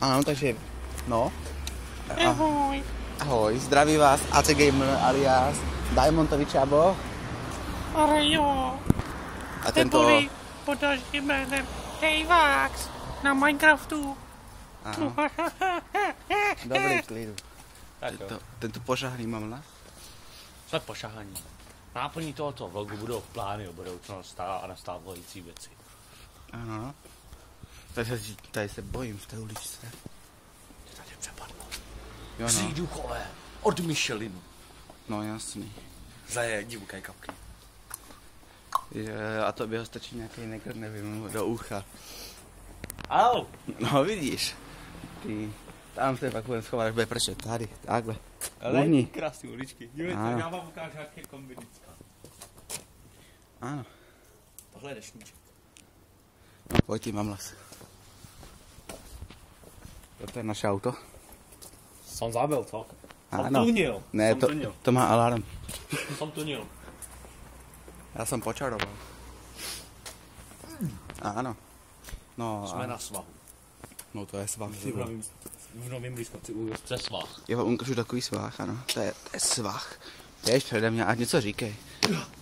Ano, takže, no. Ahoj. Ahoj, zdraví vás AC Gamer alias Diamontovi Čabo. Ale jo. A tento... Neboli pod dalším jménem Dayvax na Minecraftu. Ano. Dobrý, klidu. Tento požáhný mám na? Jsme pošahaní. Náplní tohoto vlogu budou plány o budoucnosti a nastávající věci. Ano. Tady se bojím v té uličce. Ty tady přepadnou. Jo, Psí no. duchové od Michelinu. No jasný. Zaje divoké kapky. A to by ho stačí nějaký negr, nevím, do ucha. Au! No vidíš. Ty, tam se pak budeme schovat, až bude pršet. Tady, takhle. Ale Uhni. krásný uličky. Dívejte, Ano. já vám ukážu, jak je kombinická. Ano. Tohle je dešníček. No pojď tím, mám las. Toto je naše auto. Jsem zabil, co? Jsem Ano. tunil. Ne, Jsem to, tunil. to má alarm. Jsem tunil. Já jsem počaroval. Ano. No, Jsme na svahu. no to je svah. V novém blízkovci újezce svah. Já vám ukážu takový svah, ano. To je svah. Běž přede mě, ať něco říkej.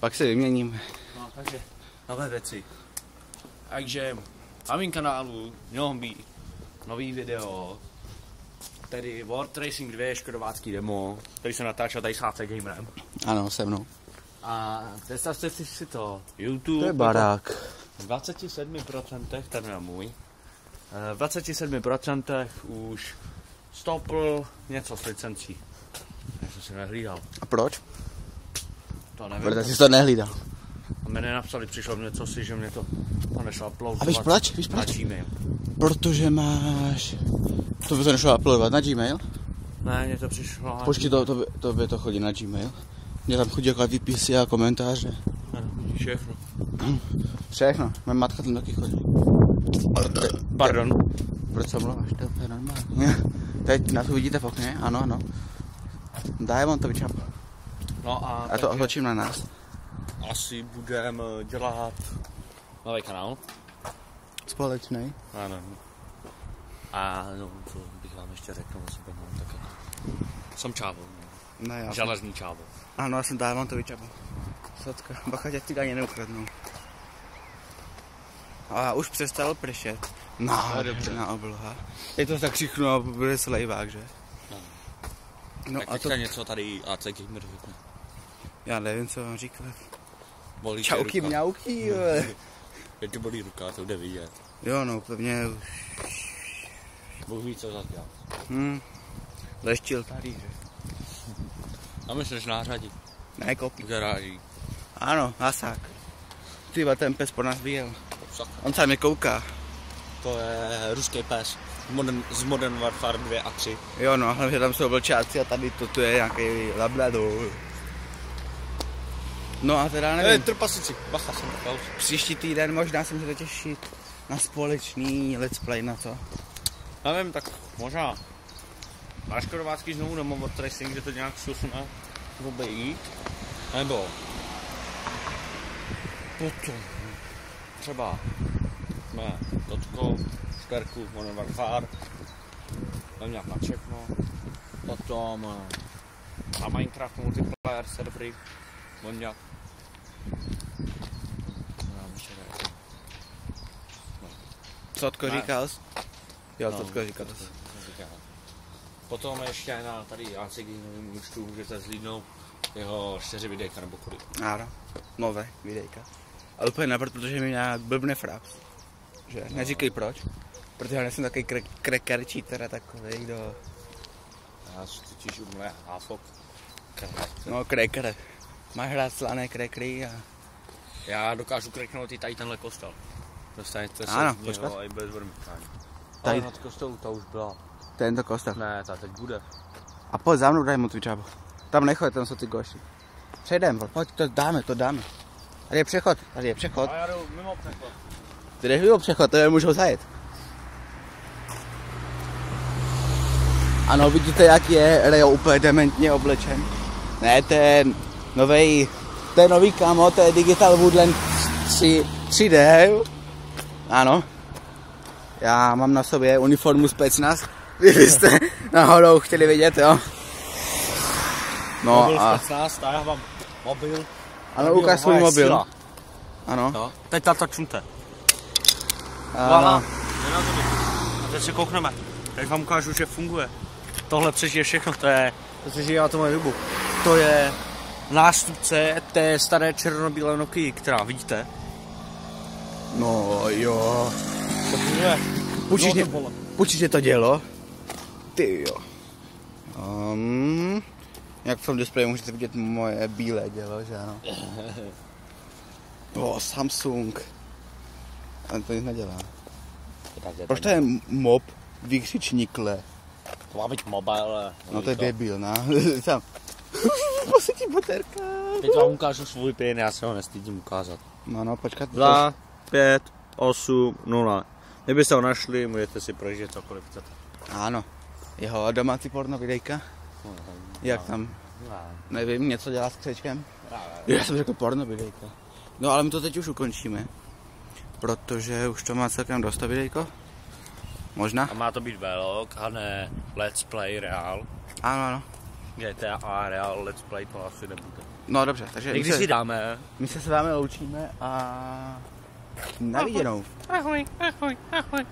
Pak se vyměníme. No, takže nové věci. Takže na mém kanálu mělo být nový video, tedy World Racing 2 škodovácký demo, který se natáčel tady s HC Gamerem. Ano, se mnou. A představte si to, YouTube To je barák. v 27%, ten je můj, v 27% už stopl něco s licencí. Já jsem si nehlídal. A proč? To nevím. Protože jsi to nehlídal. A mě nenapsali, přišlo mě co si, že mě to nešlo uploadovat. A víš proč? Víš Na proč? Gmail. Protože máš... To by to nešlo uploadovat na Gmail? Ne, mně to přišlo na Počkej, to by to chodí na Gmail. Mně tam chodí jako výpisy a komentáře. Ano, všechno. Všechno. Moje matka tam taky chodí. Pardon. Proč se mluváš? To je úplně normální. Teď na to vidíte v okně? Ano, ano. Diamontovi Čabo. No a A to otočím na nás. asi budeme dělat nový kanál. Společný. Ano. A no, co bych vám ještě řekl o sobě, no, tak jako. Jsem Čávo. Ne, já jsem... Železný Čávo. Ano, já jsem Diamontovi Čabo. Socka. Bacha, tě ti ani neukradnou. A už přestalo pršet. No, dobře. na obloha. Teď to tak křichnu a bude slejvák, že? No Tak a teďka to... něco tady AC Gamer řekne. Já nevím, co vám říkat. Bolí tě Čauky, ruka. mňauky, jo. Teď tě bolí ruka, to jde vidět. Jo, no, pevně už. Bůh ví, co zadělat. Leštil tady, že? A myslíš nářadí? Ne, kopí. V garáži. Ano, hasák. Tyba, ten pes po nás vyjel. Sakra. On se mě kouká. To je ruský pes. Z Modern Warfare 2 a 3. Jo, no, hlavně tam jsou vlčáci a tady to je nějaký labrador. No a teda nevím. Trpasici, bacha, jsem takal. Příští týden možná se můžete těšit na společný let's play, na co? Nevím, tak možná. Na škodovácký znovu nebo World Racing, že to nějak susne obejít. Nebo potom třeba ne, Totko, Šterku, Modern Warfare, tam nějak na všechno. Potom na Minecraft multiplayer servery, možná. Cotko říkal jsi? Jo, No, Cotko říkal jsi. Potom ještě na tady AC Gamerovým účtu můžete zhlídnout jeho 4 videjka nebo kolik. Ano, nové videjka. Ale úplně napřed, protože mi nějak blbne fraps. Že? Neříkej proč. Protože já nejsem takový cracker cheater a takovej, kdo... Já si totiž umlé hások. No, cracker. Máš rád slané crackery a... Já dokážu kreknout i tady tenhle kostel. Dostanete se Ano, z počkat. něho i bez vrmkání. Tady. Ale nad kostelů ta už byla. Tento kostel. Ne, ta teď bude. A pojď za mnou, daj mu tu Čabo. Tam nechoď, tam jsou ty goši. Přejdem, pojď, to dáme. Tady je přechod, A já jdu mimo přechod. Tady je přechod, tady můžou zajet. Ano, vidíte, jak je Reo úplně dementně oblečen. Ne, ten nový kamo, to je Digital Woodland 3D. Ano. Já mám na sobě uniformu specnaz, kdybyste náhodou chtěli vidět, jo. No Mobil a... specnaz, já mám mobil. Ano, ukáž svůj mobil. Síla. Ano. Jo. Teď natočnete. Ano. A teď se koukneme. Teď vám ukážu, že funguje. Tohle přežije všechno, to přežije atomový výbuch. To je nástupce té staré černobílé Nokia, která vidíte. No jo. To funguje. Určitě to dělo. Ty jo. Jak v tom displeji můžete vidět moje bílé dělo, že ano. Samsung. Ale to nic nedělá. Proč to je mob vykřičníkle? To má být mobile. No to je debil, no. Tam. Posvětí baterka. Teď vám ukážu svůj pin, já se ho nestydím ukázat. No, počkat. 2, 5, 8, 0. Kdybyste ho našli, můžete si prožít cokoliv chcete. Ano. Jeho domácí porno videjka. Jak tam? Nevím, něco dělá s křečkem. Já jsem řekl porno videjka. No ale my to teď už ukončíme. Protože už to má celkem dost videjko. Možná? A má to být vlog a ne let's play real. Ano. GTA real let's play to asi nebude. No dobře, takže Někdy si dáme. My se s vámi loučíme a na viděnou. Ahoj, ahoj, ahoj.